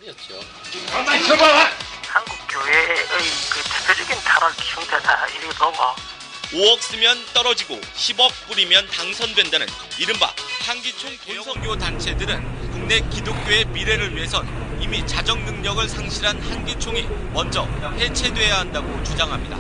생겼죠. 가만 있어봐! 한국 교회의 그 대표적인 단월 형태다 이렇게 보고 5억 쓰면 떨어지고 10억 뿌리면 당선된다는 이른바 한기총 본선교 단체들은 국내 기독교의 미래를 위해선 이미 자정 능력을 상실한 한기총이 먼저 해체돼야 한다고 주장합니다.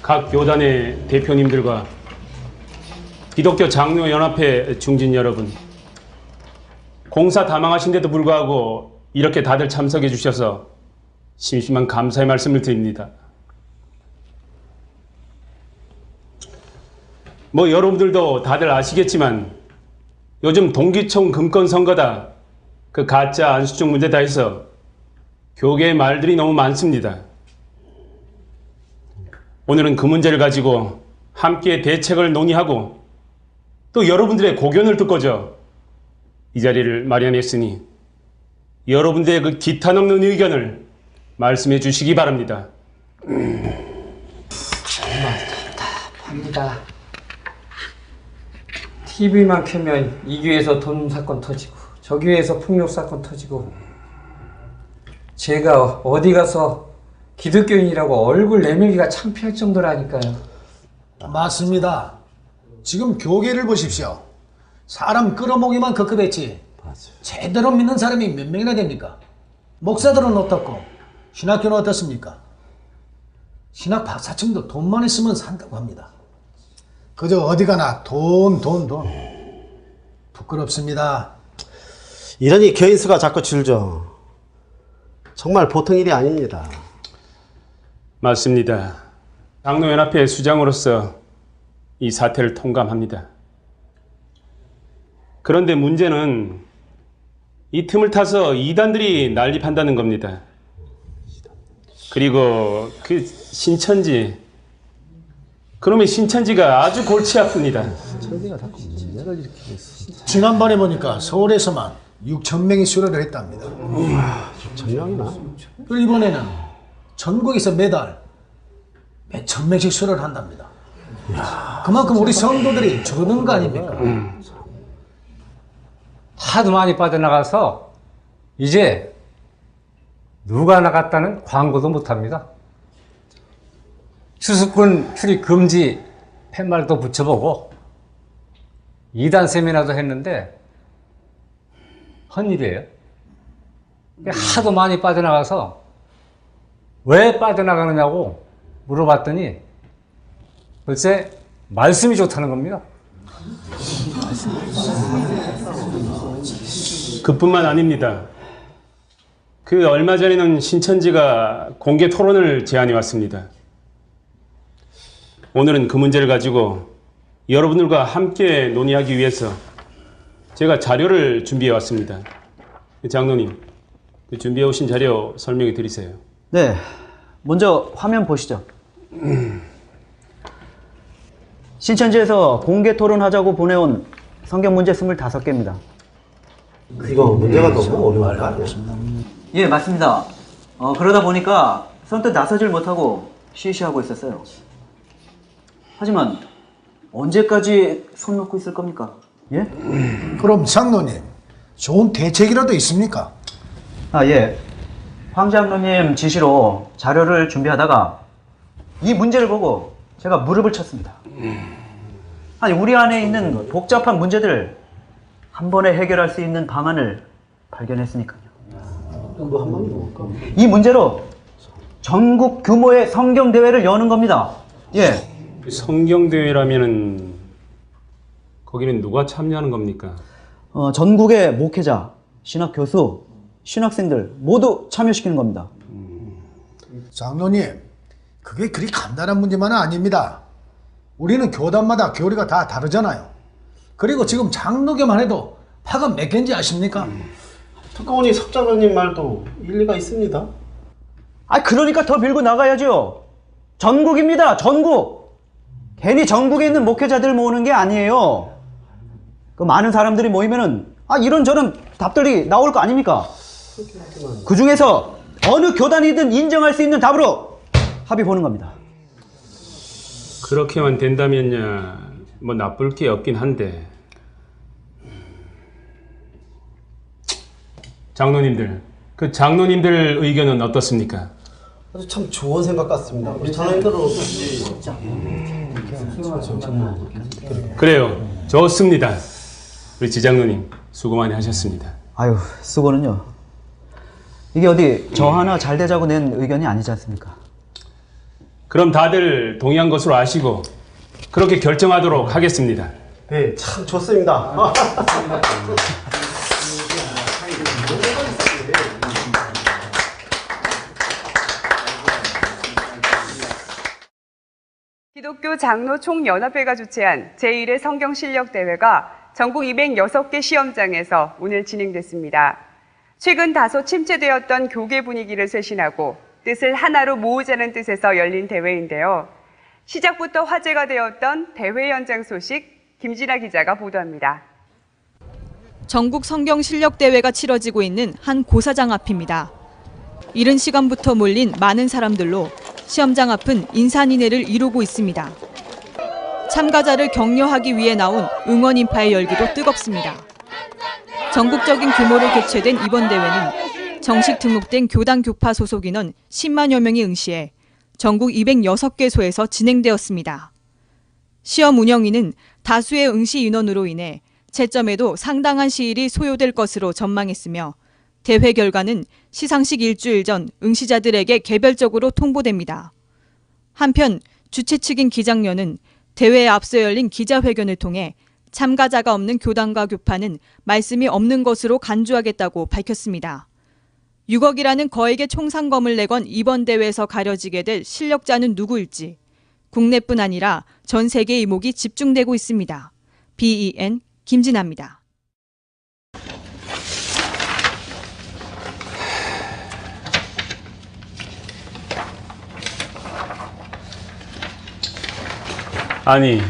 각 교단의 대표님들과 기독교 장로연합회 중진 여러분, 공사 다망하신데도 불구하고 이렇게 다들 참석해 주셔서 심심한 감사의 말씀을 드립니다. 뭐 여러분들도 다들 아시겠지만 요즘 동기총 금권 선거다, 그 가짜 안수증 문제다 해서 교계의 말들이 너무 많습니다. 오늘은 그 문제를 가지고 함께 대책을 논의하고 또 여러분들의 고견을 듣고자 이 자리를 마련했으니 여러분들의 그 기탄 없는 의견을 말씀해 주시기 바랍니다. 정말 답답합니다. TV만 켜면 이 교회에서 돈 사건 터지고 저 교회에서 폭력 사건 터지고 제가 어디 가서 기독교인이라고 얼굴 내밀기가 창피할 정도라니까요. 맞습니다. 지금 교계를 보십시오. 사람 끌어모기만 급급했지. 제대로 믿는 사람이 몇 명이나 됩니까? 목사들은 어떻고 신학교는 어떻습니까? 신학 박사층도 돈만 있으면 산다고 합니다. 그저 어디 가나 돈. 부끄럽습니다. 이러니 교인 수가 자꾸 줄죠. 정말 보통 일이 아닙니다. 맞습니다. 장로연합회 수장으로서 이 사태를 통감합니다. 그런데 문제는 이 틈을 타서 이단들이 난립한다는 겁니다. 그리고 그 신천지, 그놈의 신천지가 아주 골치 아픕니다. 지난번에 보니까 서울에서만 6,000명이 수료를 했답니다. 6,000명이나? 그리고 이번에는 전국에서 매달 몇천 명씩 수료를 한답니다. 그만큼 우리 성도들이 줄어드는 거 아닙니까? 하도 많이 빠져나가서 이제 누가 나갔다는 광고도 못합니다. 추수꾼 출입 금지 팻말도 붙여보고 이단 세미나도 했는데 헛일이에요. 하도 많이 빠져나가서 왜 빠져나가느냐고 물어봤더니 글쎄 말씀이 좋다는 겁니다. 그뿐만 아닙니다. 그 얼마 전에는 신천지가 공개 토론을 제안해 왔습니다. 오늘은 그 문제를 가지고 여러분들과 함께 논의하기 위해서 제가 자료를 준비해 왔습니다. 장로님, 그 준비해 오신 자료 설명해 드리세요. 네, 먼저 화면 보시죠. 신천지에서 공개 토론하자고 보내온 성경 문제 25개입니다. 이거 문제가 너무 어려운 거 아니야? 예, 맞습니다. 그러다 보니까 선뜻 나서질 못하고 쉬쉬하고 있었어요. 하지만 언제까지 손 놓고 있을 겁니까? 예? 그럼 장로님, 좋은 대책이라도 있습니까? 아, 예. 황장로님 지시로 자료를 준비하다가 이 문제를 보고 제가 무릎을 쳤습니다. 아니, 우리 안에 있는 복잡한 문제들을 한 번에 해결할 수 있는 방안을 발견했으니까요. 이 문제로 전국 규모의 성경대회를 여는 겁니다. 예. 성경대회라면은 거기는 누가 참여하는 겁니까? 전국의 목회자, 신학 교수, 신학생들 모두 참여시키는 겁니다. 장로님, 그게 그리 간단한 문제만은 아닙니다. 우리는 교단마다 교리가 다 다르잖아요. 그리고 지금 장로교만 해도 파가 몇 개인지 아십니까? 특공원이 석장로님 말도 일리가 있습니다. 아, 그러니까 더 밀고 나가야죠. 전국입니다. 전국. 괜히 전국에 있는 목회자들 모으는 게 아니에요. 그 많은 사람들이 모이면은 이런저런 답들이 나올 거 아닙니까? 그 중에서 어느 교단이든 인정할 수 있는 답으로 합의 보는 겁니다. 그렇게만 된다면야 뭐 나쁠 게 없긴 한데. 장로님들, 그 장로님들 의견은 어떻습니까? 아주 참 좋은 생각 같습니다. 우리 장로님들은 어떠신지. 그래요. 좋습니다. 우리 지장로님 수고 많이 하셨습니다. 아유, 수고는요. 이게 어디 저 하나 잘 되자고 낸 의견이 아니지 않습니까? 그럼 다들 동의한 것으로 아시고 그렇게 결정하도록 하겠습니다. 네, 참 좋습니다. 기독교 장로 총연합회가 주최한 제1회 성경실력대회가 전국 206개 시험장에서 오늘 진행됐습니다. 최근 다소 침체되었던 교계 분위기를 쇄신하고 뜻을 하나로 모으자는 뜻에서 열린 대회인데요. 시작부터 화제가 되었던 대회 현장 소식 김진아 기자가 보도합니다. 전국 성경실력대회가 치러지고 있는 한 고사장 앞입니다. 이른 시간부터 몰린 많은 사람들로 시험장 앞은 인산인해를 이루고 있습니다. 참가자를 격려하기 위해 나온 응원 인파의 열기도 뜨겁습니다. 전국적인 규모로 개최된 이번 대회는 정식 등록된 교당 교파 소속 인원 10만여 명이 응시해 전국 206개소에서 진행되었습니다. 시험 운영위는 다수의 응시 인원으로 인해 채점에도 상당한 시일이 소요될 것으로 전망했으며 대회 결과는 시상식 일주일 전 응시자들에게 개별적으로 통보됩니다. 한편 주최 측인 기장련은 대회에 앞서 열린 기자회견을 통해 참가자가 없는 교단과 교파는 말씀이 없는 것으로 간주하겠다고 밝혔습니다. 6억이라는 거액의 총상금을 내건 이번 대회에서 가려지게 될 실력자는 누구일지 국내뿐 아니라 전 세계의 이목이 집중되고 있습니다. BEN 김진아입니다. 아니,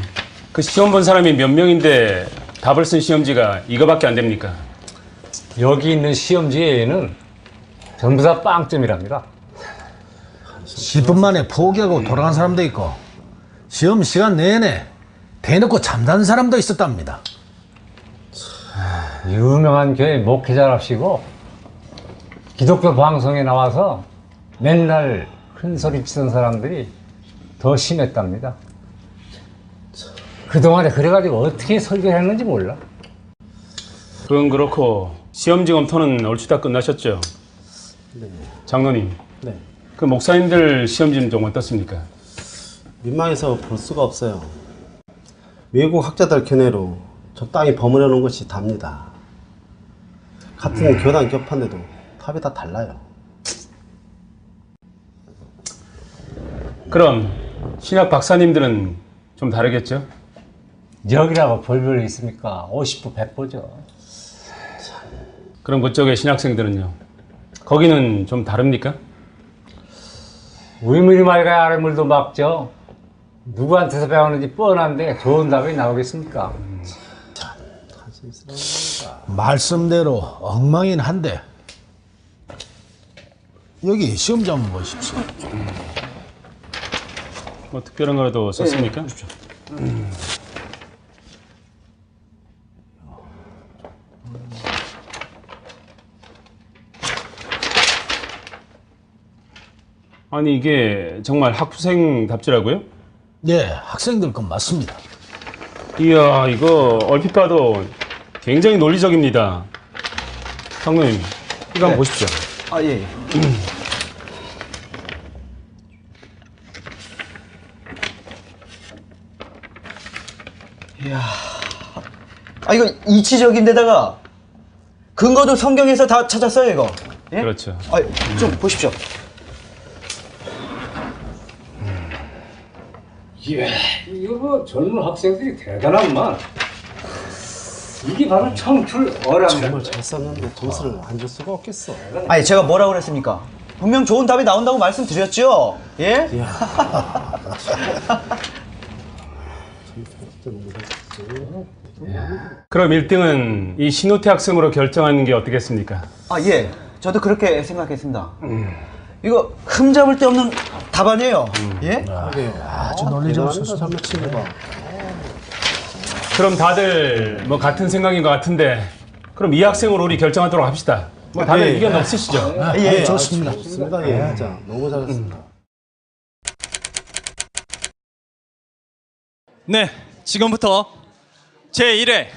그 시험 본 사람이 몇 명인데 답을 쓴 시험지가 이거밖에 안 됩니까? 여기 있는 시험지에는 전부 다 빵점이랍니다. 10분 만에 포기하고 돌아간 사람도 있고 시험 시간 내내 대놓고 잠자는 사람도 있었답니다. 유명한 교회 목회자랍시고 기독교 방송에 나와서 맨날 큰 소리 치던 사람들이 더 심했답니다. 그동안에 그래가지고 어떻게 설교를 했는지 몰라. 그건 그렇고 시험지 검토는 얼추 다 끝나셨죠? 네. 장로님, 네. 그 목사님들 시험지는 좀 어떻습니까? 민망해서 볼 수가 없어요. 외국 학자들 견해로 적당히 버무려 놓은 것이 답니다. 같은 교단 겹판데도 답이 다 달라요. 그럼 신학 박사님들은 좀 다르겠죠? 여기라고 별별 있습니까? 50부 100부죠. 그럼 그쪽의 신학생들은요? 거기는 좀 다릅니까? 우리물이 맑아야 아래물도 막죠. 누구한테서 배웠는지 뻔한데 좋은 답이 나오겠습니까? 말씀대로 엉망이긴 한데 여기 시험지 한번 보십시오. 뭐 특별한 거라도 썼습니까? 네. 아니 이게 정말 학부생 답지라고요? 네, 학생들 건 맞습니다. 이야, 이거 얼핏 봐도 굉장히 논리적입니다. 장로님, 이거 한번 보십시오. 아, 예. 이야. 이거 이치적인데다가 근거도 성경에서 다 찾았어요, 이거. 예? 그렇죠. 좀 보십시오. 예, 이거 뭐 젊은 학생들이 대단한만. 이게 바로 청출 어랍니다. 정말 잘 썼는데 점수를 안 줄 수가 없겠어. 아니, 제가 뭐라고 그랬습니까? 분명 좋은 답이 나온다고 말씀드렸죠? 예? 그럼 1등은 이 신우태 학생으로 결정하는 게 어떻겠습니까? 예. 저도 그렇게 생각했습니다. 이거 흠잡을 데 없는 답안이에요. 예? 아주 논리적으로 잘못 치는 거. 그럼 다들 뭐 같은 생각인 것 같은데 그럼 이 학생으로 우리 결정하도록 합시다. 뭐 다들 의견 없으시죠? 좋습니다. 좋습니다. 예, 진짜 너무 잘했습니다. 네, 지금부터 제1회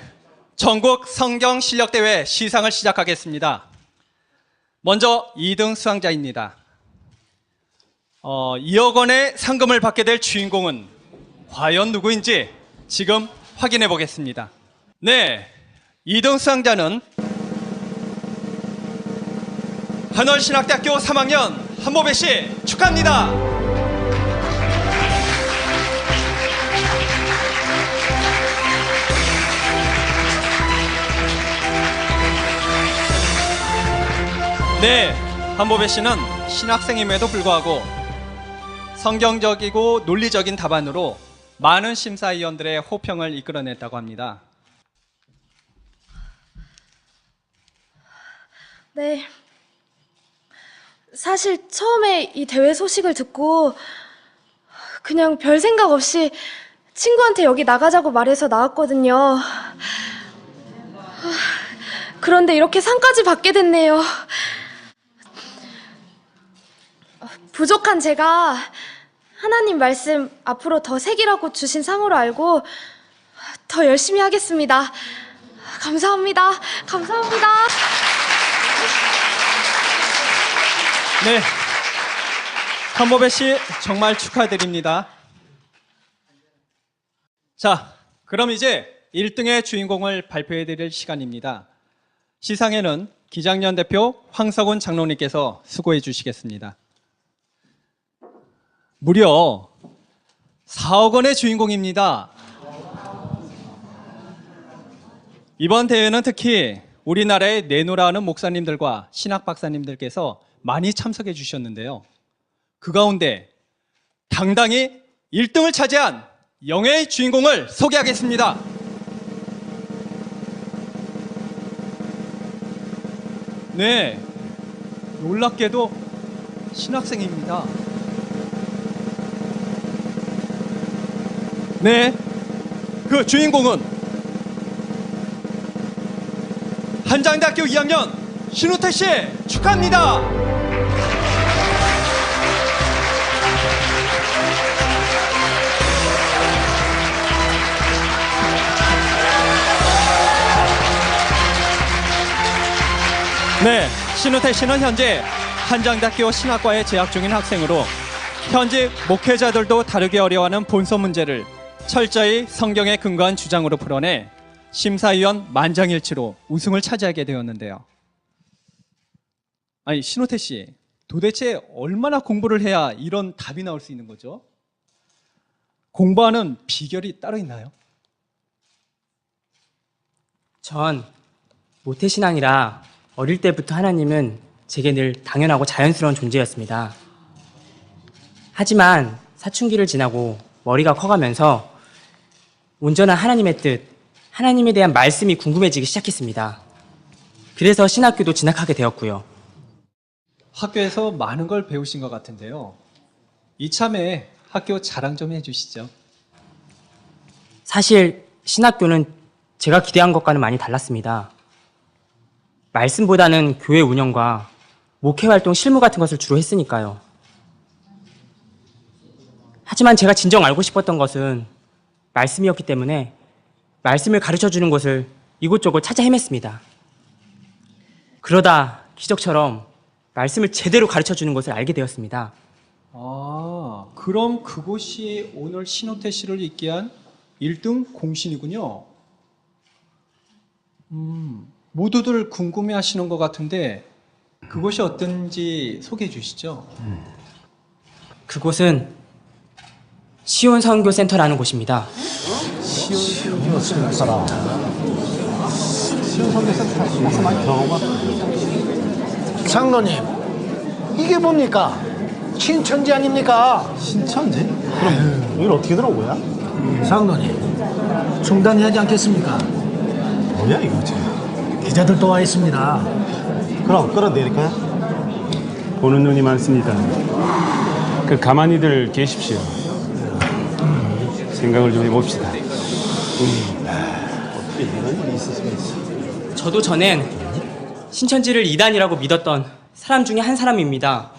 전국 성경 실력 대회 시상을 시작하겠습니다. 먼저 2등 수상자입니다. 2억 원의 상금을 받게 될 주인공은 과연 누구인지 지금 확인해 보겠습니다. 네, 2등 수상자는 한월신학대학교 3학년 한보배 씨 축하합니다. 네, 한보배 씨는 신학생임에도 불구하고 성경적이고 논리적인 답안으로 많은 심사위원들의 호평을 이끌어냈다고 합니다. 네. 사실 처음에 이 대회 소식을 듣고 그냥 별 생각 없이 친구한테 여기 나가자고 말해서 나왔거든요. 그런데 이렇게 상까지 받게 됐네요. 부족한 제가 하나님 말씀 앞으로 더 새기라고 주신 상으로 알고 더 열심히 하겠습니다. 감사합니다. 감사합니다. 네, 한보배 씨 정말 축하드립니다. 자, 그럼 이제 1등의 주인공을 발표해 드릴 시간입니다. 시상에는 기장년 대표 황석훈 장로님께서 수고해 주시겠습니다. 무려 4억 원의 주인공입니다. 이번 대회는 특히 우리나라의 내노라 하는 목사님들과 신학 박사님들께서 많이 참석해 주셨는데요. 그 가운데 당당히 1등을 차지한 영예의 주인공을 소개하겠습니다. 네, 놀랍게도 신학생입니다. 네, 그 주인공은 한장대학교 2학년 신우태 씨 축하합니다. 네, 신우태 씨는 현재 한장대학교 신학과에 재학 중인 학생으로 현직 목회자들도 다루기 어려워하는 본서 문제를 철저히 성경에 근거한 주장으로 풀어내 심사위원 만장일치로 우승을 차지하게 되었는데요. 아니, 신우태 씨, 도대체 얼마나 공부를 해야 이런 답이 나올 수 있는 거죠? 공부하는 비결이 따로 있나요? 전 모태신앙이라 어릴 때부터 하나님은 제게 늘 당연하고 자연스러운 존재였습니다. 하지만 사춘기를 지나고 머리가 커가면서 온전한 하나님의 뜻, 하나님에 대한 말씀이 궁금해지기 시작했습니다. 그래서 신학교도 진학하게 되었고요. 학교에서 많은 걸 배우신 것 같은데요. 이참에 학교 자랑 좀 해주시죠. 사실 신학교는 제가 기대한 것과는 많이 달랐습니다. 말씀보다는 교회 운영과 목회활동 실무 같은 것을 주로 했으니까요. 하지만 제가 진정 알고 싶었던 것은 말씀이었기 때문에 말씀을 가르쳐주는 곳을 이곳저곳 찾아 헤맸습니다. 그러다 기적처럼 말씀을 제대로 가르쳐주는 것을 알게 되었습니다. 아, 그럼 그곳이 오늘 신우태 씨를 있게 한 1등 공신이군요. 모두들 궁금해 하시는 것 같은데 그곳이 어떤지 소개해 주시죠. 그곳은 시온선교센터라는 곳입니다. 시온선교센터라. 시온선교센터 가서 많이 들어가봤거든요. 장로님, 이게 뭡니까? 신천지 아닙니까? 신천지? 그럼 여기를 어떻게 들어온 거야? 장로님, 중단해야 하지 않겠습니까? 뭐야 이거 지금? 기자들 또 와 있습니다. 그럼 끌어내릴까요? 보는 눈이 많습니다. 그 가만히들 계십시오. 생각을 좀 해봅시다. 어떻게 이런 일이 있을 수가 있어? 저도 전엔 신천지를 이단이라고 믿었던 사람 중에 한 사람입니다.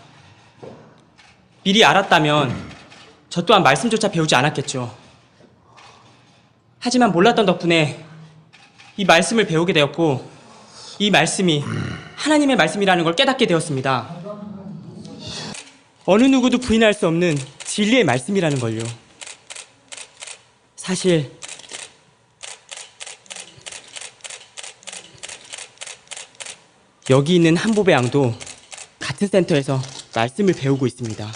미리 알았다면 저 또한 말씀조차 배우지 않았겠죠. 하지만 몰랐던 덕분에 이 말씀을 배우게 되었고 이 말씀이 하나님의 말씀이라는 걸 깨닫게 되었습니다. 어느 누구도 부인할 수 없는 진리의 말씀이라는 걸요. 사실 여기 있는 한보배 양도 같은 센터에서 말씀을 배우고 있습니다.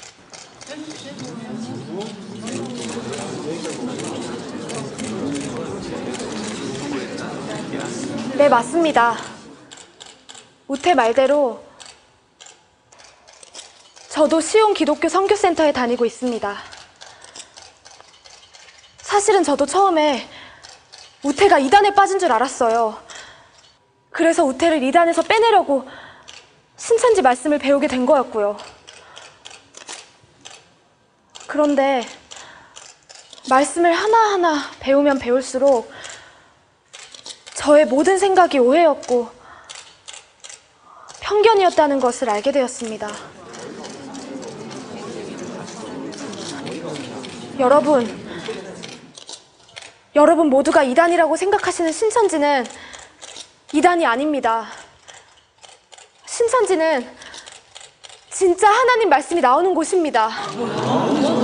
네, 맞습니다. 우태 말대로 저도 시온 기독교 선교센터에 다니고 있습니다. 사실은 저도 처음에 우태가 이단에 빠진 줄 알았어요. 그래서 우태를 이단에서 빼내려고 신천지 말씀을 배우게 된 거였고요. 그런데 말씀을 하나하나 배우면 배울수록 저의 모든 생각이 오해였고 편견이었다는 것을 알게 되었습니다. 여러분 모두가 이단이라고 생각하시는 신천지는 이단이 아닙니다. 신천지는 진짜 하나님 말씀이 나오는 곳입니다.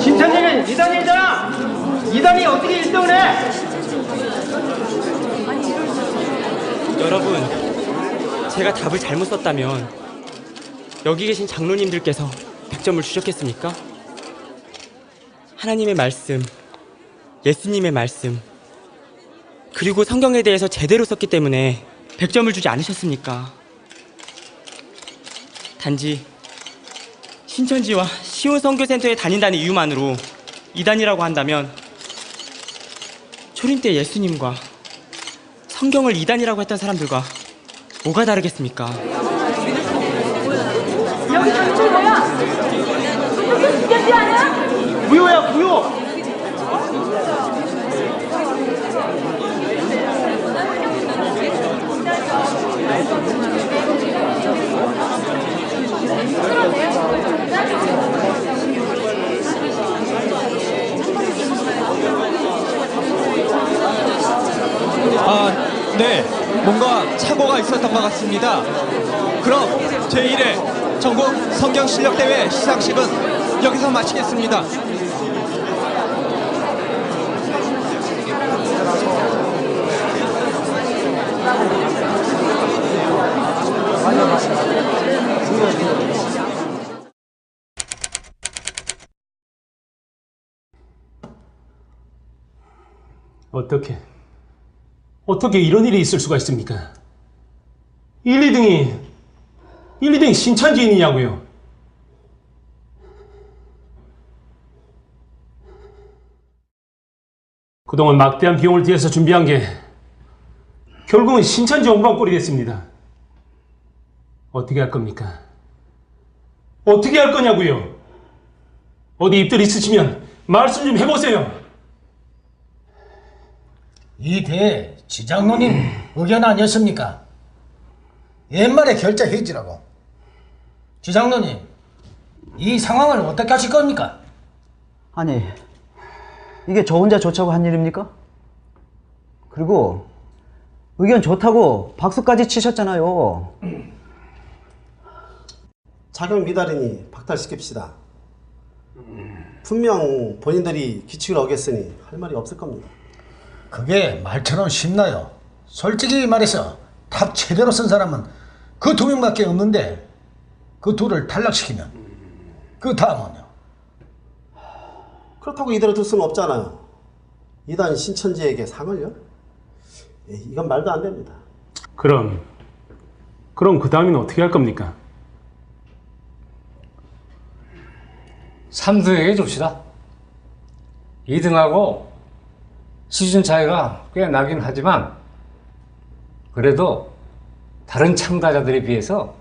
신천지는 이단이잖아! 이단이 어떻게 1등을 해? 여러분, 제가 답을 잘못 썼다면 여기 계신 장로님들께서 100점을 주셨겠습니까? 하나님의 말씀, 예수님의 말씀, 그리고 성경에 대해서 제대로 썼기 때문에 100점을 주지 않으셨습니까? 단지 신천지와 시온선교센터에 다닌다는 이유만으로 이단이라고 한다면 초림 때 예수님과 성경을 이단이라고 했던 사람들과 뭐가 다르겠습니까? 여기 단체 뭐야? 신천지 아니야? 무효야, 무효! 네, 뭔가 착오가 있었던 것 같습니다. 그럼 제1회 전국 성경실력대회 시상식은 여기서 마치겠습니다. 어떻게 이런 일이 있을 수가 있습니까? 1, 2등이 신천지인이냐고요? 그동안 막대한 비용을 들여서 준비한 게 결국은 신천지 엉방꼴이 됐습니다. 어떻게 할 겁니까? 어떻게 할 거냐고요? 어디 입들 있으시면 말씀 좀 해보세요. 이 대회 지장로님 의견 아니었습니까? 옛말에 결자 해지라고. 지장로님, 이 상황을 어떻게 하실 겁니까? 아니, 이게 저 혼자 좋자고 한 일입니까? 그리고 의견 좋다고 박수까지 치셨잖아요. 자격 미달이니 박탈시킵시다. 분명 본인들이 규칙을 어겼으니 할 말이 없을 겁니다. 그게 말처럼 쉽나요? 솔직히 말해서 탑 제대로 쓴 사람은 그 2명밖에 없는데 그 둘을 탈락시키면 그 다음은요? 그렇다고 이대로 둘 수는 없잖아요. 이단 신천지에게 상을요? 이건 말도 안 됩니다. 그럼 그 다음에는 어떻게 할 겁니까? 3등에게 줍시다. 2등하고 수준 차이가 꽤 나긴 하지만 그래도 다른 참가자들에 비해서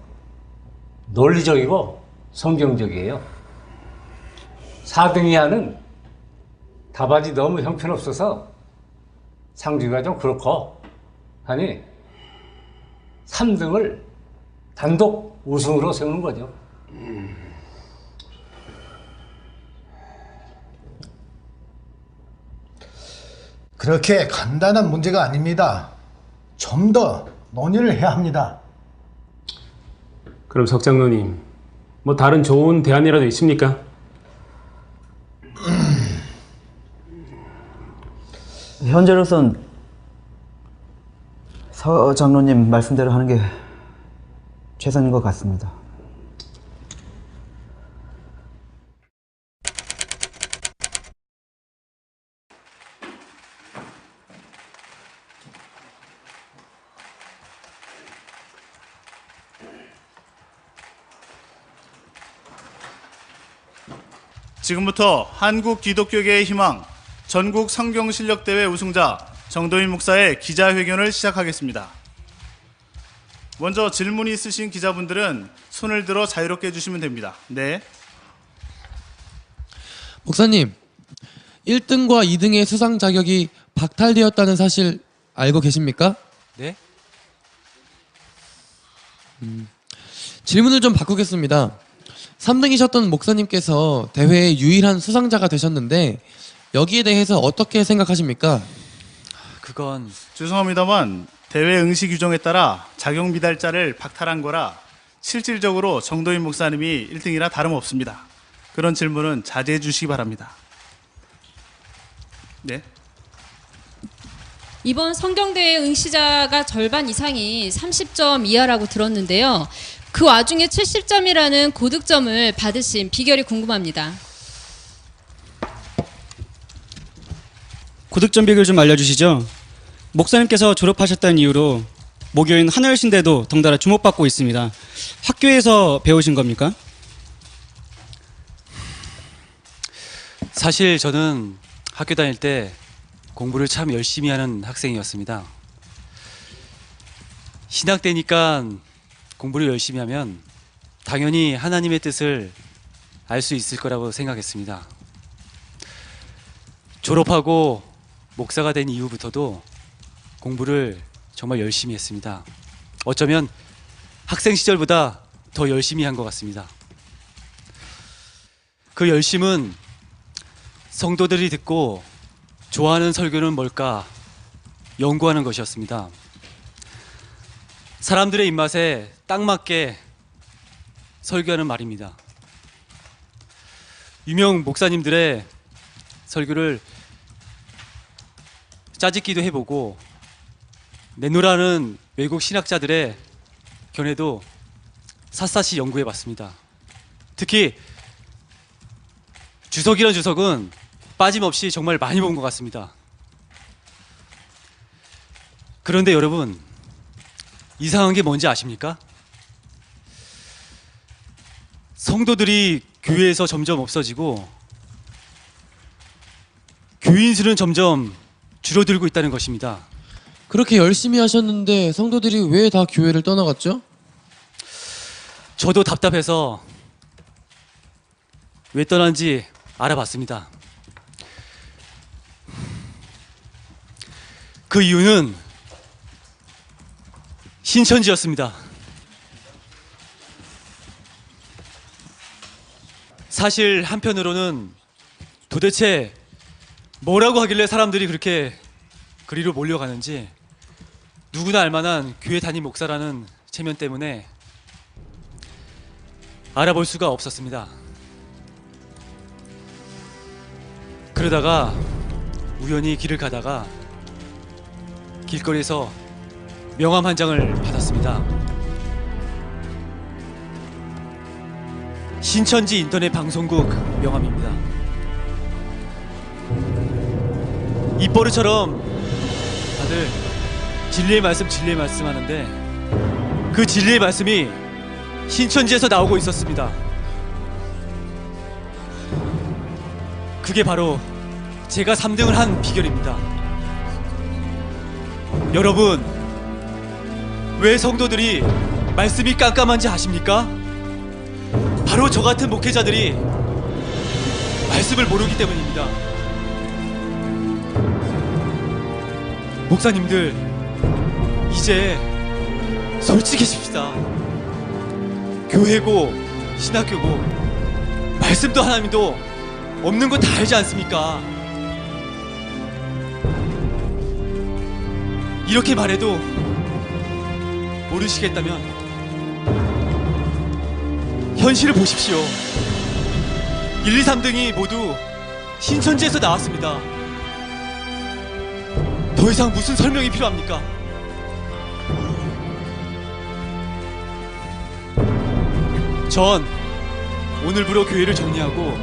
논리적이고 성경적이에요. 4등 이하는 답안이 너무 형편없어서 상주가 좀 그렇고 하니 3등을 단독 우승으로 세우는 거죠. 그렇게 간단한 문제가 아닙니다. 좀 더 논의를 해야 합니다. 그럼 석 장로님, 뭐 다른 좋은 대안이라도 있습니까? 현재로선 서 장로님 말씀대로 하는 게 최선인 것 같습니다. 지금부터 한국 기독교계의 희망 전국 성경실력대회 우승자 정도인 목사의 기자회견을 시작하겠습니다. 먼저 질문이 있으신 기자분들은 손을 들어 자유롭게 해주시면 됩니다. 네. 목사님, 1등과 2등의 수상 자격이 박탈되었다는 사실 알고 계십니까? 네? 질문을 좀 바꾸겠습니다. 3등이셨던 목사님께서 대회의 유일한 수상자가 되셨는데 여기에 대해서 어떻게 생각하십니까? 그건 죄송합니다만 대회 응시 규정에 따라 자격 미달자를 박탈한 거라 실질적으로 정도인 목사님이 1등이라 다름없습니다. 그런 질문은 자제해 주시기 바랍니다. 네. 이번 성경대회 응시자가 절반 이상이 30점 이하라고 들었는데요. 그 와중에 70점이라는 고득점을 받으신 비결이 궁금합니다. 고득점 비결 좀 알려주시죠. 목사님께서 졸업하셨다는 이유로 모교인 하늘신대도 덩달아 주목받고 있습니다. 학교에서 배우신 겁니까? 사실 저는 학교 다닐 때 공부를 참 열심히 하는 학생이었습니다. 신학 때니까 공부를 열심히 하면 당연히 하나님의 뜻을 알 수 있을 거라고 생각했습니다. 졸업하고 목사가 된 이후부터도 공부를 정말 열심히 했습니다. 어쩌면 학생 시절보다 더 열심히 한 것 같습니다. 그 열심은 성도들이 듣고 좋아하는 설교는 뭘까 연구하는 것이었습니다. 사람들의 입맛에 딱 맞게 설교하는 말입니다. 유명 목사님들의 설교를 짜집기도 해보고 내노라는 외국 신학자들의 견해도 샅샅이 연구해봤습니다. 특히 주석이란 주석은 빠짐없이 정말 많이 본 것 같습니다. 그런데 여러분, 이상한 게 뭔지 아십니까? 성도들이 교회에서 점점 없어지고 교인 수는 점점 줄어들고 있다는 것입니다. 그렇게 열심히 하셨는데 성도들이 왜 다 교회를 떠나갔죠? 저도 답답해서 왜 떠난지 알아봤습니다. 그 이유는 신천지였습니다. 사실 한편으로는 도대체 뭐라고 하길래 사람들이 그렇게 그리로 몰려가는지 누구나 알만한 교회 담임 목사라는 체면 때문에 알아볼 수가 없었습니다. 그러다가 우연히 길을 가다가 길거리에서 명함 한 장을 받았습니다. 신천지 인터넷 방송국 명함입니다. 입버릇처럼 다들 진리의 말씀 하는데 그 진리의 말씀이 신천지에서 나오고 있었습니다. 그게 바로 제가 3등을 한 비결입니다. 여러분, 왜 성도들이 말씀이 깜깜한지 아십니까? 바로 저 같은 목회자들이 말씀을 모르기 때문입니다. 목사님들, 이제 솔직해집시다. 교회고 신학교고 말씀도 하나님도 없는 거 다 알지 않습니까? 이렇게 말해도 모르시겠다면 현실을 보십시오. 1, 2, 3등이 모두 신천지에서 나왔습니다. 더 이상 무슨 설명이 필요합니까? 전 오늘부로 교회를 정리하고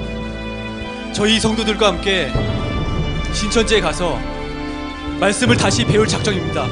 저희 성도들과 함께 신천지에 가서 말씀을 다시 배울 작정입니다.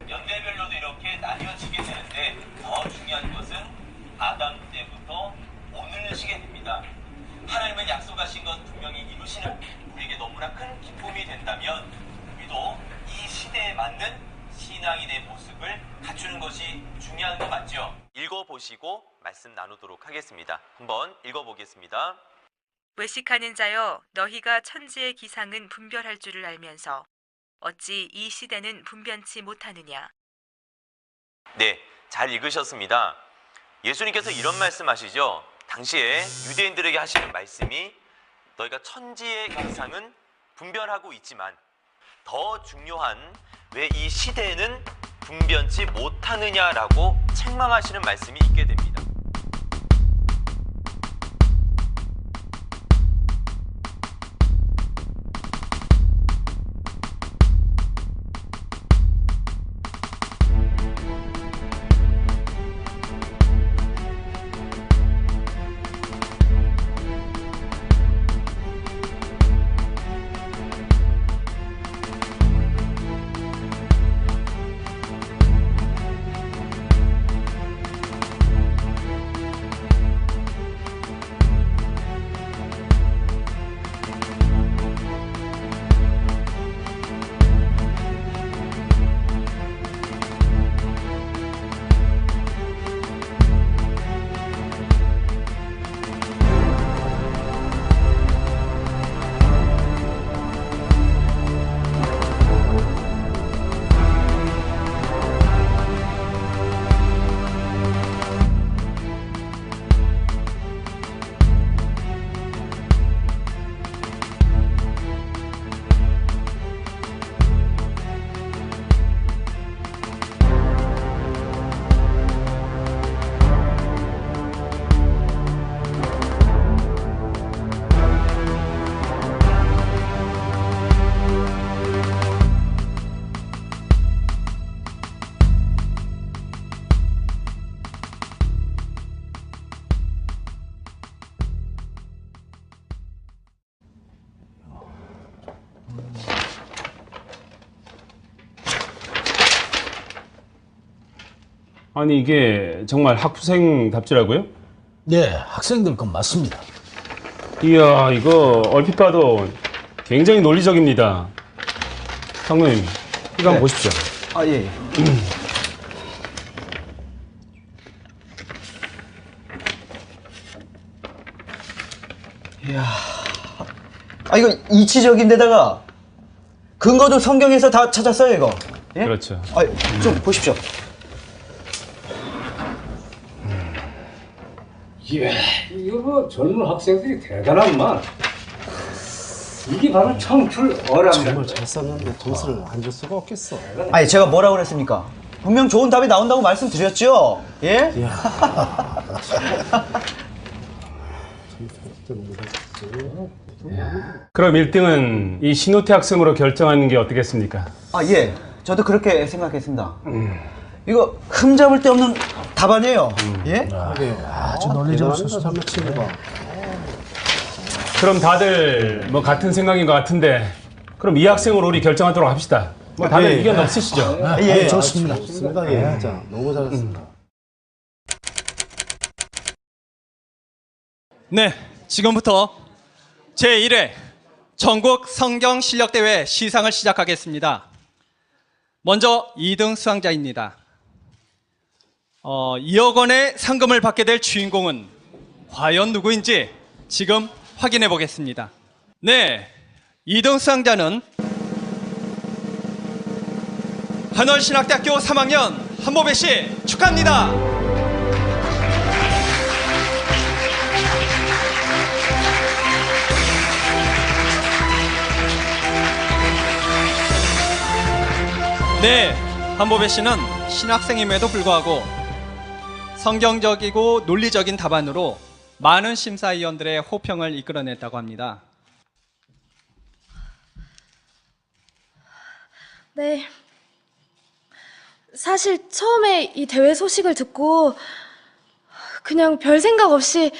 연대별로도 이렇게 나뉘어지게 되는데 더 중요한 것은 아담 때부터 오늘시게 됩니다. 하나님은 약속하신 것 분명히 이루시는 우리에게 너무나 큰 기쁨이 된다면 우리도 이 시대에 맞는 신앙인의 모습을 갖추는 것이 중요한 거 맞죠? 읽어보시고 말씀 나누도록 하겠습니다. 한번 읽어보겠습니다. 외식하는 자여, 너희가 천지의 기상은 분별할 줄을 알면서 어찌 이 시대는 분변치 못하느냐. 네, 잘 읽으셨습니다. 예수님께서 이런 말씀하시죠. 당시에 유대인들에게 하시는 말씀이 너희가 천지의 기상은 분별하고 있지만 더 중요한 왜 이 시대에는 분변치 못하느냐라고 책망하시는 말씀이 있게 됩니다. 아니 이게 정말 학부생 답지라고요? 네, 학생들 건 맞습니다. 이야, 이거 얼핏 봐도 굉장히 논리적입니다. 장로님, 이거 한번 보십시오. 아, 예. 이야. 아, 이거 이치적인데다가 근거도 성경에서 다 찾았어요, 이거. 예? 그렇죠. 아, 좀 보십시오. 예, 이거 뭐 젊은 학생들이 대단한만. 이게 바로 청출 어랍니다. 정말 잘 썼는데 점수를 안 줄 수가 없겠어. 아니 제가 뭐라고 그랬습니까? 분명 좋은 답이 나온다고 말씀드렸죠? 예? 그럼 1등은 이 신호태 학생으로 결정하는 게 어떻겠습니까? 아 예, 저도 그렇게 생각했습니다. 이거 흠잡을 데 없는 답안이에요. 예? 아주 논리적으로 잘 맞히는 거. 그럼 다들 뭐 같은 생각인 것 같은데 그럼 이 학생으로 우리 결정하도록 합시다. 뭐 다들 의견 없으시죠? 예, 좋습니다. 좋습니다. 예, 자, 너무 잘했습니다. 네, 지금부터 제1회 전국 성경 실력 대회 시상을 시작하겠습니다. 먼저 2등 수상자입니다. 2억 원의 상금을 받게 될 주인공은 과연 누구인지 지금 확인해 보겠습니다. 네, 2등 수상자는 한월신학대학교 3학년 한보배 씨 축하합니다. 네, 한보배 씨는 신학생임에도 불구하고 성경적이고 논리적인 답안으로 많은 심사위원들의 호평을 이끌어냈다고 합니다. 네. 사실 처음에 이 대회 소식을 듣고 그냥 별 생각 없이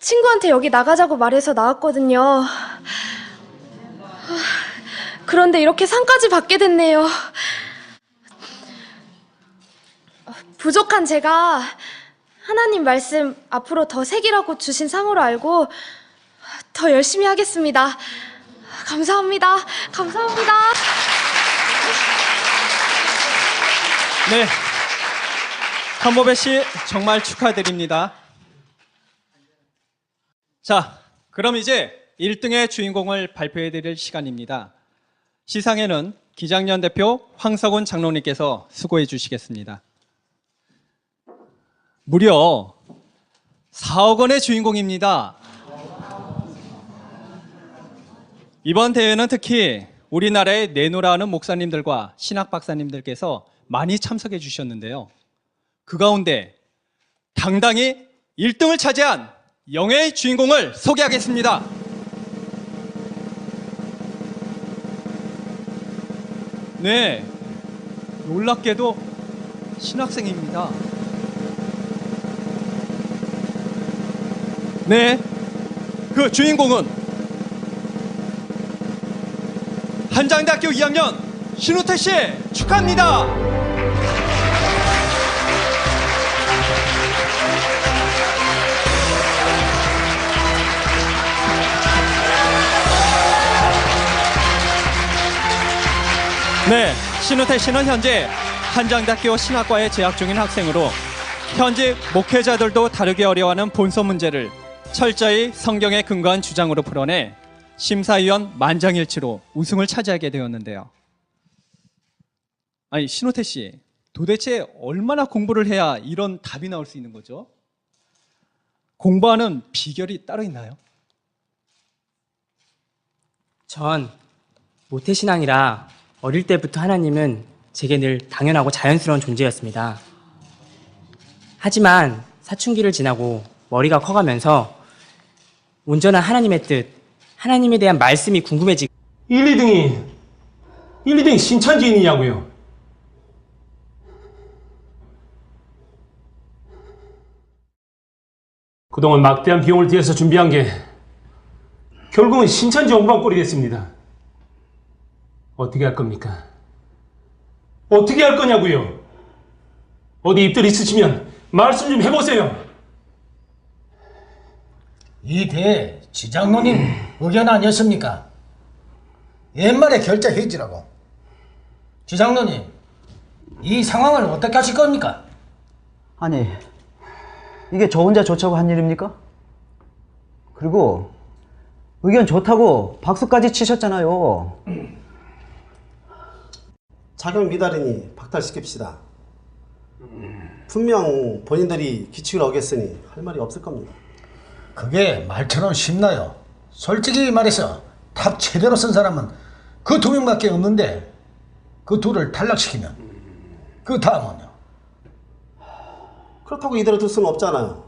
친구한테 여기 나가자고 말해서 나왔거든요. 그런데 이렇게 상까지 받게 됐네요. 부족한 제가 하나님 말씀 앞으로 더 새기라고 주신 상으로 알고 더 열심히 하겠습니다. 감사합니다. 감사합니다. 네, 한보배 씨 정말 축하드립니다. 자, 그럼 이제 1등의 주인공을 발표해 드릴 시간입니다. 시상에는 기장년 대표 황석훈 장로님께서 수고해 주시겠습니다. 무려 4억 원의 주인공입니다. 이번 대회는 특히 우리나라의 내노라 하는 목사님들과 신학 박사님들께서 많이 참석해 주셨는데요. 그 가운데 당당히 1등을 차지한 영예의 주인공을 소개하겠습니다. 네, 놀랍게도 신학생입니다. 네, 그 주인공은 한장대학교 2학년 신호태 씨 축하합니다. 네, 신호태 씨는 현재 한장대학교 신학과에 재학 중인 학생으로 현직 목회자들도 다루기 어려워하는 본서 문제를 철저히 성경에 근거한 주장으로 풀어내 심사위원 만장일치로 우승을 차지하게 되었는데요. 아니, 신호태 씨, 도대체 얼마나 공부를 해야 이런 답이 나올 수 있는 거죠? 공부하는 비결이 따로 있나요? 전 모태신앙이라 어릴 때부터 하나님은 제게 늘 당연하고 자연스러운 존재였습니다. 하지만 사춘기를 지나고 머리가 커가면서 온전한 하나님의 뜻, 하나님에 대한 말씀이 궁금해지고 1, 2등이 신천지인이냐고요? 그동안 막대한 비용을 들여서 준비한 게 결국은 신천지 옹방꼴이 됐습니다. 어떻게 할 겁니까? 어떻게 할 거냐고요? 어디 입들 있으시면 말씀 좀 해보세요. 이 대회 지장로님 의견 아니었습니까? 옛말에 결자 해지라고. 지장로님, 이 상황을 어떻게 하실 겁니까? 아니, 이게 저 혼자 좋자고 한 일입니까? 그리고 의견 좋다고 박수까지 치셨잖아요. 자격 미달이니 박탈시킵시다. 분명 본인들이 규칙을 어겼으니 할 말이 없을 겁니다. 그게 말처럼 쉽나요? 솔직히 말해서 탑 제대로 쓴 사람은 그 2명밖에 없는데 그 둘을 탈락시키면 그 다음은요? 그렇다고 이대로 둘 수는 없잖아요.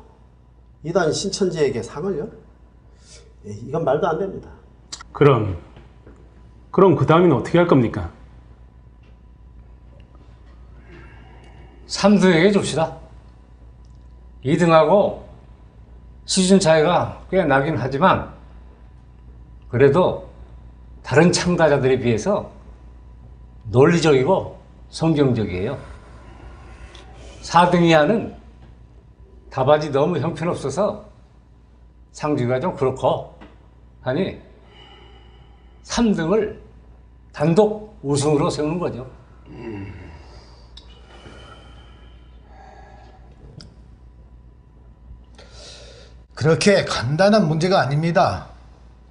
이단 신천지에게 상을요? 이건 말도 안 됩니다. 그럼 그 다음에는 어떻게 할 겁니까? 3등에게 줍시다. 2등하고 수준 차이가 꽤 나긴 하지만 그래도 다른 참가자들에 비해서 논리적이고 성경적이에요. 4등 이하는 답안이 너무 형편없어서 상주가 좀 그렇고 하니 3등을 단독 우승으로 세우는 거죠. 그렇게 간단한 문제가 아닙니다.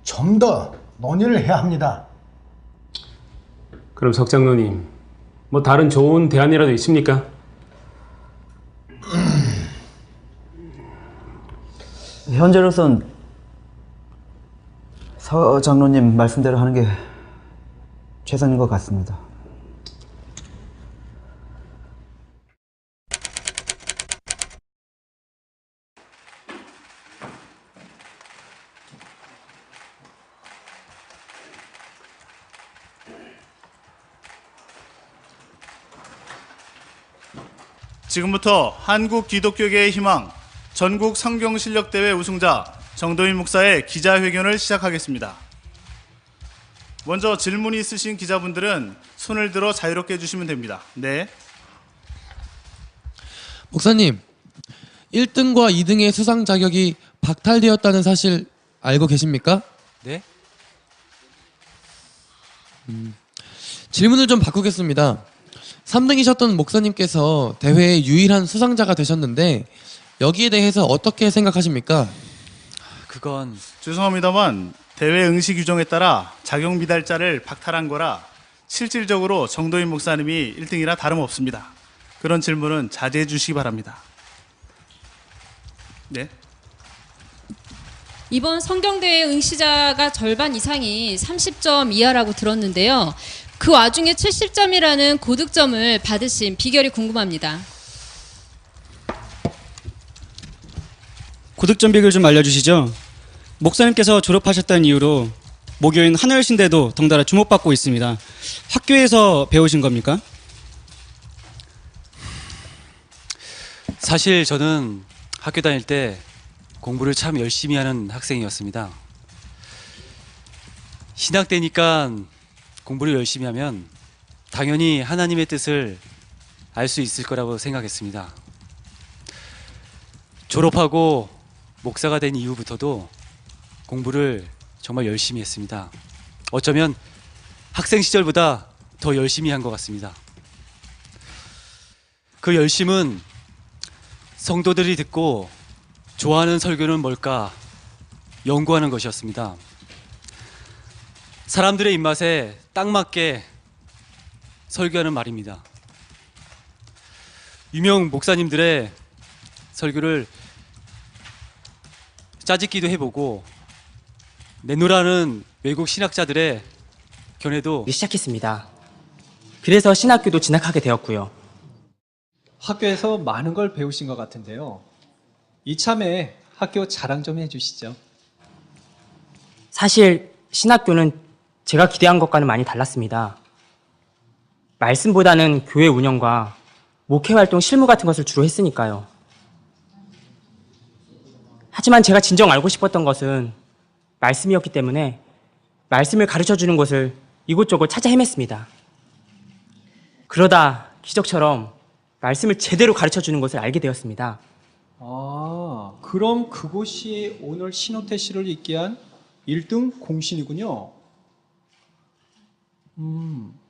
좀 더 논의를 해야 합니다. 그럼 석 장로님, 뭐 다른 좋은 대안이라도 있습니까? 현재로선 서 장로님 말씀대로 하는 게 최선인 것 같습니다. 지금부터 한국 기독교계의 희망 전국 성경실력대회 우승자 정도인 목사의 기자회견을 시작하겠습니다. 먼저 질문이 있으신 기자분들은 손을 들어 자유롭게 해주시면 됩니다. 네. 목사님, 1등과 2등의 수상 자격이 박탈되었다는 사실 알고 계십니까? 네? 질문을 좀 바꾸겠습니다. 3등이셨던 목사님께서 대회의 유일한 수상자가 되셨는데 여기에 대해서 어떻게 생각하십니까? 그건 죄송합니다만 대회 응시 규정에 따라 자격 미달자를 박탈한 거라 실질적으로 정도인 목사님이 1등이라 다름없습니다. 그런 질문은 자제해 주시기 바랍니다. 네. 이번 성경대회 응시자가 절반 이상이 30점 이하라고 들었는데요. 그 와중에 70점이라는 고득점을 받으신 비결이 궁금합니다. 고득점 비결 좀 알려주시죠. 목사님께서 졸업하셨다는 이유로 모교인 하늘신대도 덩달아 주목받고 있습니다. 학교에서 배우신 겁니까? 사실 저는 학교 다닐 때 공부를 참 열심히 하는 학생이었습니다. 신학 때니까 공부를 열심히 하면 당연히 하나님의 뜻을 알 수 있을 거라고 생각했습니다. 졸업하고 목사가 된 이후부터도 공부를 정말 열심히 했습니다. 어쩌면 학생 시절보다 더 열심히 한 것 같습니다. 그 열심은 성도들이 듣고 좋아하는 설교는 뭘까 연구하는 것이었습니다. 사람들의 입맛에 딱 맞게 설교하는 말입니다. 유명 목사님들의 설교를 짜집기도 해보고 내노라는 외국 신학자들의 견해도 시작했습니다. 그래서 신학교도 진학하게 되었고요. 학교에서 많은 걸 배우신 것 같은데요. 이참에 학교 자랑 좀 해주시죠. 사실 신학교는 제가 기대한 것과는 많이 달랐습니다. 말씀보다는 교회 운영과 목회활동 실무 같은 것을 주로 했으니까요. 하지만 제가 진정 알고 싶었던 것은 말씀이었기 때문에 말씀을 가르쳐주는 곳을 이곳저곳 찾아 헤맸습니다. 그러다 기적처럼 말씀을 제대로 가르쳐주는 것을 알게 되었습니다. 아, 그럼 그곳이 오늘 신호태 씨를 있게 한 1등 공신이군요.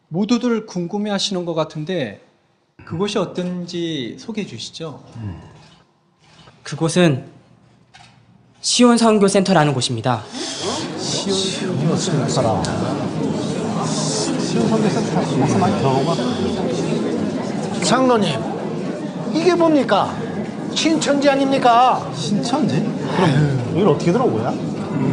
모두들 궁금해 하시는 것 같은데 그곳이 어떤지 소개해 주시죠. 그곳은 시온 선교센터라는 곳입니다. 시온 선교센터 무슨 많이 들어본 것 같아요. 장로님, 이게 뭡니까? 신천지 아닙니까? 신천지? 그럼 여기를 어떻게 들어온 거야?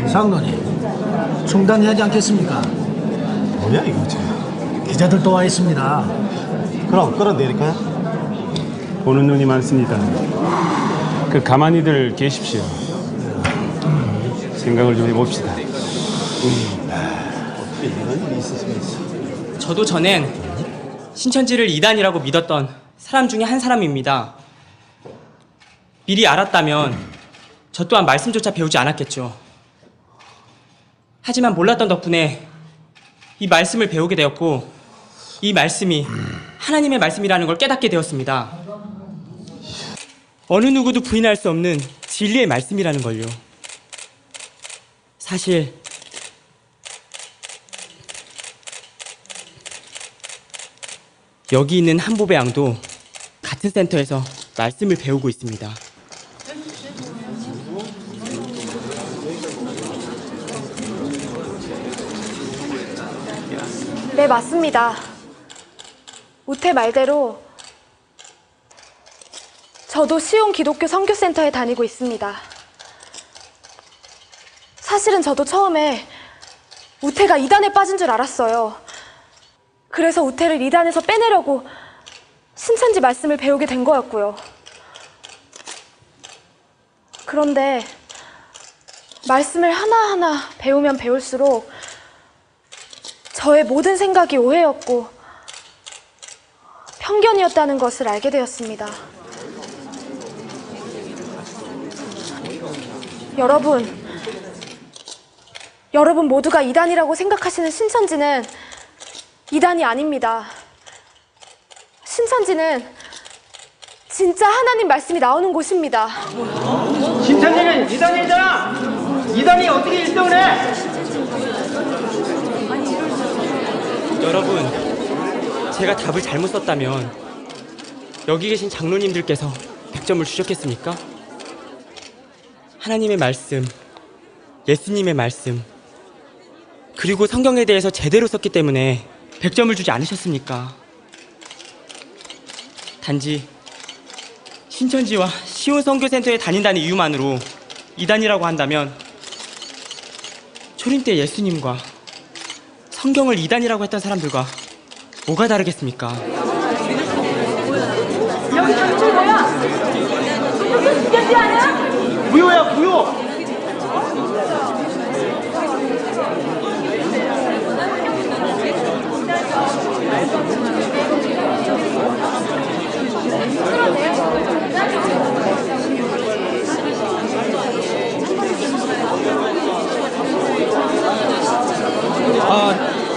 장로님, 중단해야지 않겠습니까? 뭐야 이거 지금? 기자들도 와 있습니다. 그럼 끌어내릴까요? 보는 눈이 많습니다. 그 가만히들 계십시오. 생각을 좀 해봅시다. 어떻게 이런 일이 있을 수가 있어? 저도 전엔 신천지를 이단이라고 믿었던 사람 중에 한 사람입니다. 미리 알았다면 저 또한 말씀조차 배우지 않았겠죠. 하지만 몰랐던 덕분에 이 말씀을 배우게 되었고 이 말씀이 하나님의 말씀이라는 걸 깨닫게 되었습니다. 어느 누구도 부인할 수 없는 진리의 말씀이라는 걸요. 사실 여기 있는 한보배 양도 같은 센터에서 말씀을 배우고 있습니다. 네, 맞습니다. 우태 말대로 저도 시온 기독교 선교센터에 다니고 있습니다. 사실은 저도 처음에 우태가 이단에 빠진 줄 알았어요. 그래서 우태를 이단에서 빼내려고 신천지 말씀을 배우게 된 거였고요. 그런데 말씀을 하나하나 배우면 배울수록 저의 모든 생각이 오해였고 편견이었다는 것을 알게 되었습니다. 여러분 모두가 이단이라고 생각하시는 신천지는 이단이 아닙니다. 신천지는 진짜 하나님 말씀이 나오는 곳입니다. 신천지는 이단이잖아! 이단이 어떻게 1등을 해? 여러분, 제가 답을 잘못 썼다면 여기 계신 장로님들께서 100점을 주셨겠습니까? 하나님의 말씀, 예수님의 말씀, 그리고 성경에 대해서 제대로 썼기 때문에 100점을 주지 않으셨습니까? 단지 신천지와 시온 선교센터에 다닌다는 이유만으로 이단이라고 한다면 초림 때 예수님과 성경을 이단이라고 했던 사람들과 뭐가 다르겠습니까? 여기 정치 뭐야? 신천지 아니야? 무효야, 무효!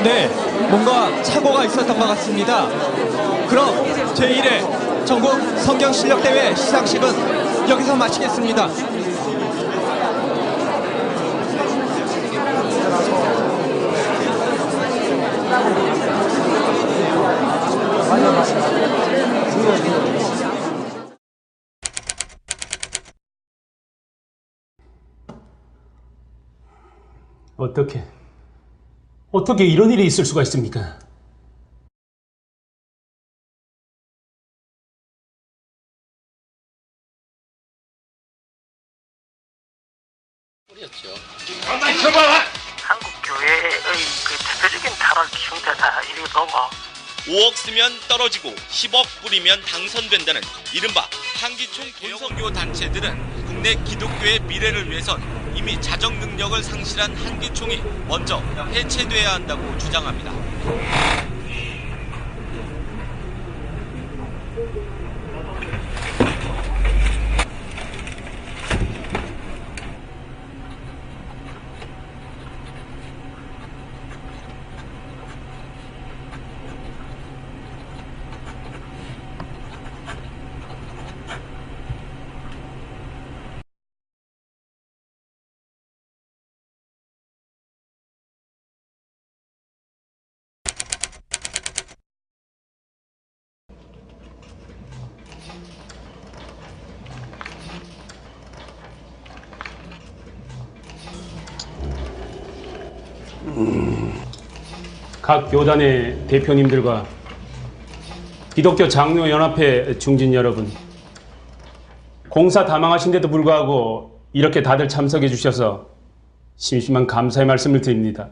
네, 뭔가 착오가 있었던 것 같습니다. 그럼 제1회 전국 성경 실력 대회 시상식은 여기서 마치겠습니다. 어떻게 이런 일이 있을 수가 있습니까? 한국 교회의 그 대표적인 타락 형태다 이렇게 보고 5억 쓰면 떨어지고 10억 뿌리면 당선된다는 이른바 한기총 본선교 단체들은 국내 기독교의 미래를 위해선 이미 자정 능력을 상실한 한기총이 먼저 해체돼야 한다고 주장합니다. 각 교단의 대표님들과 기독교 장로연합회 중진 여러분, 공사 다 망하신데도 불구하고 이렇게 다들 참석해 주셔서 심심한 감사의 말씀을 드립니다.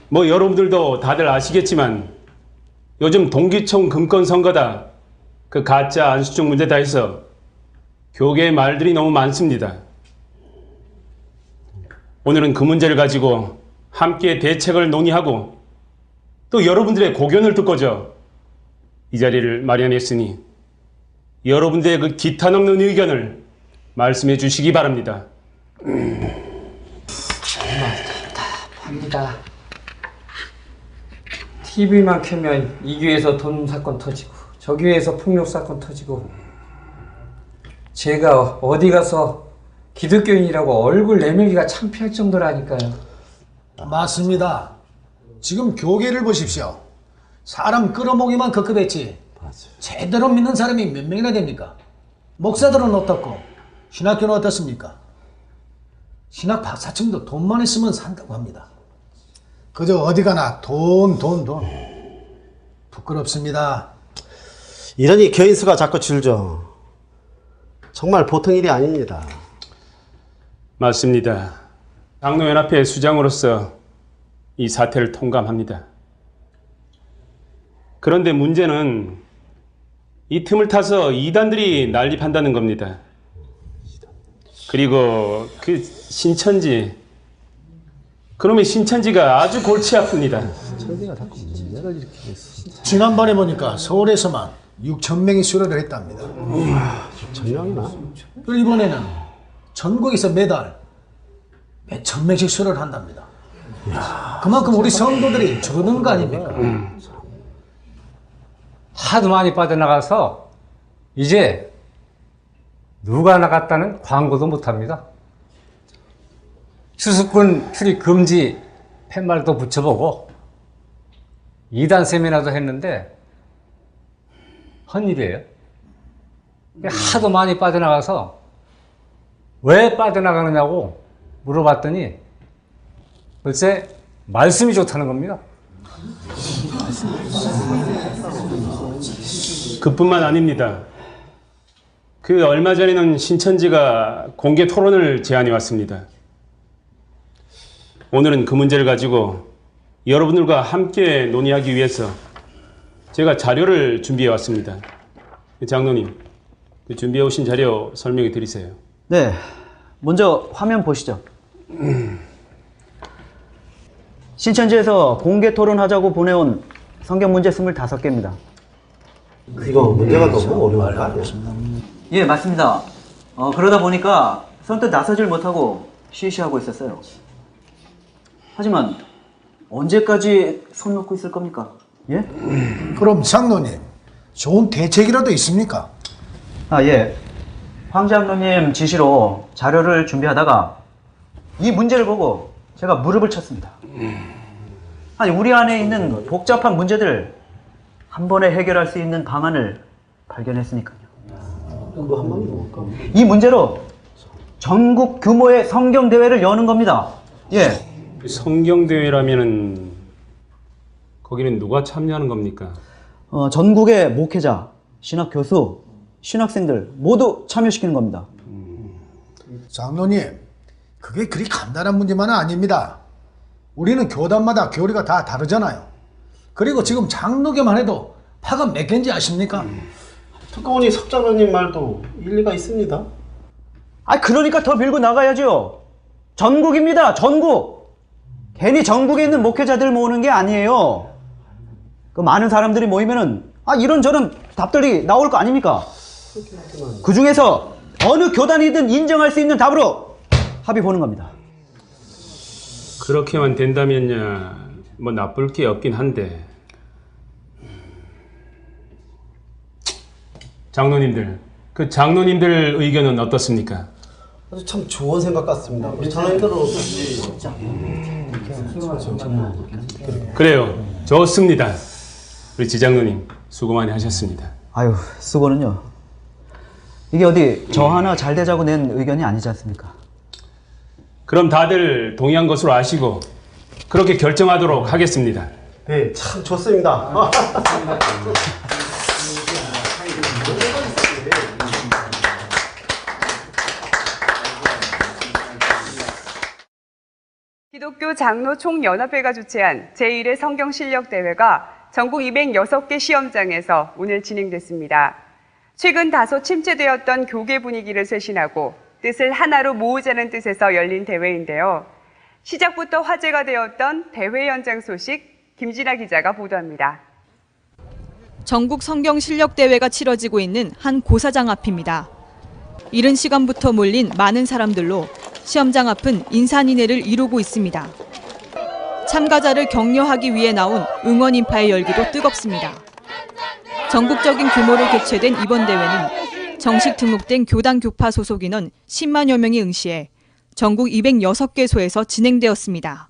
뭐 여러분들도 다들 아시겠지만 요즘 동기총 금권 선거다, 그 가짜 안수증 문제 다 해서 교계의 말들이 너무 많습니다. 오늘은 그 문제를 가지고 함께 대책을 논의하고 또 여러분들의 고견을 듣고자 이 자리를 마련했으니 여러분들의 그 기타 넘는 의견을 말씀해 주시기 바랍니다. 답답합니다. TV만 켜면 이 교회에서 돈 사건 터지고 저 교회에서 폭력 사건 터지고 제가 어디 가서 기독교인이라고 얼굴 내밀기가 창피할 정도라니까요. 맞습니다. 지금 교계를 보십시오. 사람 끌어모기만 급급했지. 제대로 믿는 사람이 몇 명이나 됩니까? 목사들은 어떻고 신학교는 어떻습니까? 신학 박사층도 돈만 있으면 산다고 합니다. 그저 어디 가나 돈. 부끄럽습니다. 이러니 교인 수가 자꾸 줄죠. 정말 보통 일이 아닙니다. 맞습니다. 장로연합회 수장으로서 이 사태를 통감합니다. 그런데 문제는 이 틈을 타서 이단들이 난립한다는 겁니다. 그리고 그 신천지, 그놈의 신천지가 아주 골치 아픕니다. 지난번에 보니까 서울에서만 6,000명이 수료를 했답니다. 6,000명이나? 그리고 이번에는 전국에서 매달 몇천 명씩 수료를 한답니다. 그만큼 우리 성도들이 줄어드는 거 아닙니까? 하도 많이 빠져나가서 이제 누가 나갔다는 광고도 못합니다. 추수꾼 출입 금지 팻말도 붙여보고 이단 세미나도 했는데 헌일이에요. 하도 많이 빠져나가서 왜 빠져나가느냐고 물어봤더니 글쎄 말씀이 좋다는 겁니다. 그뿐만 아닙니다. 그 얼마 전에는 신천지가 공개 토론을 제안해 왔습니다. 오늘은 그 문제를 가지고 여러분들과 함께 논의하기 위해서 제가 자료를 준비해 왔습니다. 장로님, 준비해 오신 자료 설명해 드리세요. 네, 먼저 화면 보시죠. 신천지에서 공개 토론하자고 보내온 성경 문제 25개입니다. 이거 문제가 너무 어려워요. 예, 맞습니다. 그러다 보니까 선뜻 나서질 못하고 쉬쉬하고 있었어요. 하지만 언제까지 손 놓고 있을 겁니까? 예? 그럼 장로님, 좋은 대책이라도 있습니까? 예. 황 장로님 지시로 자료를 준비하다가 이 문제를 보고 제가 무릎을 쳤습니다. 아니, 우리 안에 있는 복잡한 문제들을 한 번에 해결할 수 있는 방안을 발견했으니까요. 이 문제로 전국 규모의 성경대회를 여는 겁니다. 예. 성경대회라면은 거기는 누가 참여하는 겁니까? 전국의 목회자, 신학교수, 신학생들 모두 참여시키는 겁니다. 장로님, 그게 그리 간단한 문제만은 아닙니다. 우리는 교단마다 교리가 다 다르잖아요. 그리고 지금 장로교만 해도 파가 몇 개인지 아십니까? 특가원이 석 장로님 말도 일리가 있습니다. 그러니까 더 밀고 나가야죠. 전국입니다. 전국. 괜히 전국에 있는 목회자들 모으는 게 아니에요. 그 많은 사람들이 모이면은 이런저런 답들이 나올 거 아닙니까? 그 중에서 어느 교단이든 인정할 수 있는 답으로 합의 보는 겁니다. 그렇게만 된다면야 뭐 나쁠 게 없긴 한데, 장로님들, 그 장로님들 의견은 어떻습니까? 아주 참 좋은 생각 같습니다. 우리 장로님들은 어떤지. 그래요, 좋습니다. 우리 지장로님 수고 많이 하셨습니다. 아유, 수고는요. 이게 어디 저 하나 잘 되자고 낸 의견이 아니지 않습니까? 그럼 다들 동의한 것으로 아시고 그렇게 결정하도록 하겠습니다. 네, 참 좋습니다. 기독교 장로 총연합회가 주최한 제1회 성경실력대회가 전국 206개 시험장에서 오늘 진행됐습니다. 최근 다소 침체되었던 교계 분위기를 쇄신하고 뜻을 하나로 모으자는 뜻에서 열린 대회인데요. 시작부터 화제가 되었던 대회 현장 소식 김진아 기자가 보도합니다. 전국 성경실력대회가 치러지고 있는 한 고사장 앞입니다. 이른 시간부터 몰린 많은 사람들로 시험장 앞은 인산인해를 이루고 있습니다. 참가자를 격려하기 위해 나온 응원 인파의 열기도 뜨겁습니다. 전국적인 규모로 개최된 이번 대회는 정식 등록된 교단 교파 소속 인원 10만여 명이 응시해 전국 206개소에서 진행되었습니다.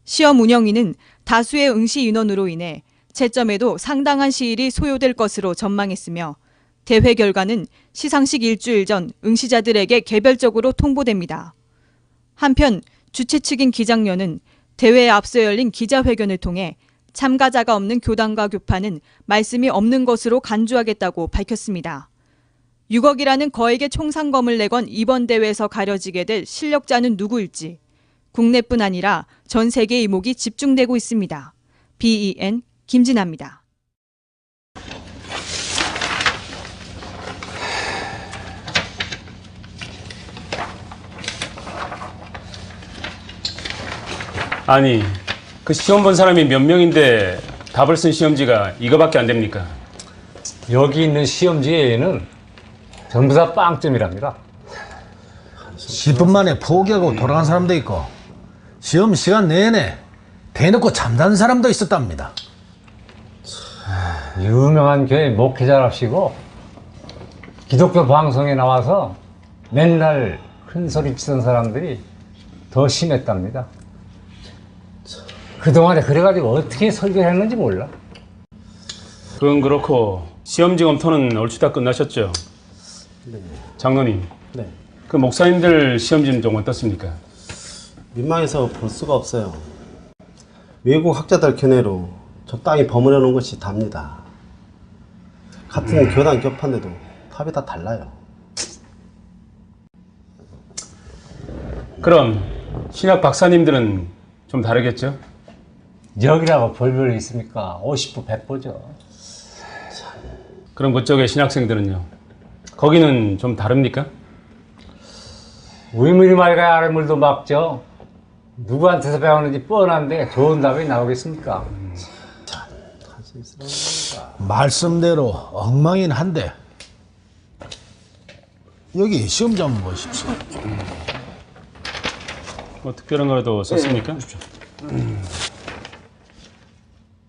시험 운영위는 다수의 응시 인원으로 인해 채점에도 상당한 시일이 소요될 것으로 전망했으며 대회 결과는 시상식 일주일 전 응시자들에게 개별적으로 통보됩니다. 한편 주최 측인 기장련은 대회에 앞서 열린 기자회견을 통해 참가자가 없는 교단과 교파는 말씀이 없는 것으로 간주하겠다고 밝혔습니다. 6억이라는 거액의 총상금을 내건 이번 대회에서 가려지게 될 실력자는 누구일지 국내뿐 아니라 전 세계의 이목이 집중되고 있습니다. BEN 김진아입니다. 아니, 그 시험 본 사람이 몇 명인데 답을 쓴 시험지가 이거밖에 안 됩니까? 여기 있는 시험지에는 전부 다 빵점이랍니다. 10분 만에 포기하고 돌아간 사람도 있고 시험 시간 내내 대놓고 잠자는 사람도 있었답니다. 유명한 교회 목회자랍시고 기독교 방송에 나와서 맨날 큰 소리 치던 사람들이 더 심했답니다. 그동안에 그래가지고 어떻게 설교했는지 몰라. 그건 그렇고 시험지 검토는 얼추 다 끝나셨죠? 네. 장로님, 네. 그 목사님들 시험지는 좀 어떻습니까? 민망해서 볼 수가 없어요. 외국 학자들 견해로 적당히 버무려 놓은 것이 답니다. 같은 교단 겹한데도 답이 다 달라요. 그럼 신학 박사님들은 좀 다르겠죠? 여기라고 별별이 있습니까? 50부 100부죠. 그럼 그쪽의 신학생들은요? 거기는 좀 다릅니까? 위물이 맑아야 아랫물도 막죠. 누구한테서 배웠는지 뻔한데 좋은 답이 나오겠습니까? 말씀대로 엉망이긴 한데 여기 시험장 한번 보십시오. 뭐 특별한 거라도 썼습니까? 네.